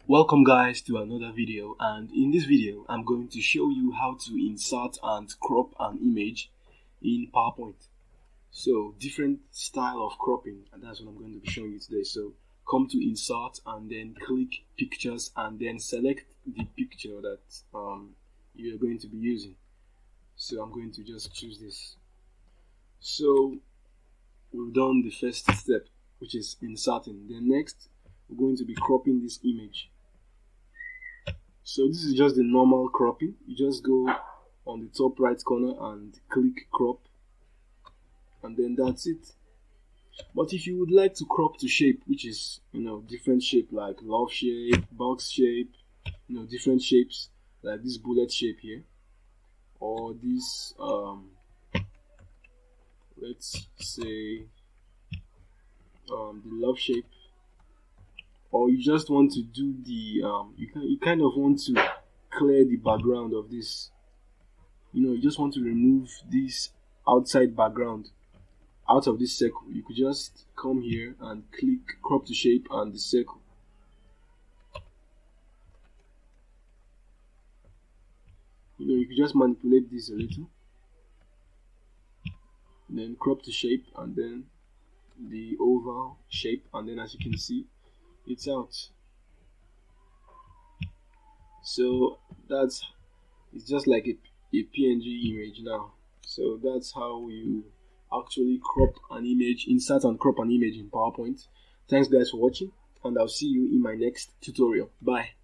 Welcome guys to another video, and in this video I'm going to show you how to insert and crop an image in PowerPoint. So different style of cropping, and that's what I'm going to be showing you today. So come to insert and then click pictures and then select the picture that you're going to be using. So I'm going to just choose this. So we've done the first step, which is inserting. Then next we're going to be cropping this image. So this is just the normal cropping. You just go on the top right corner and click crop, and then that's it. But if you would like to crop to shape, which is different shape like love shape, box shape, different shapes like this bullet shape here, or this let's say the love shape, or you just want to do the you kind of want to clear the background of this. You just want to remove this outside background out of this circle. You could just come here and click crop to shape and the circle. You could just manipulate this a little, then crop to shape and then the oval shape, and then as you can see, it's out. So it's just like a PNG image now. So that's how you actually crop an image, insert and crop an image in PowerPoint. Thanks guys for watching, and I'll see you in my next tutorial. Bye.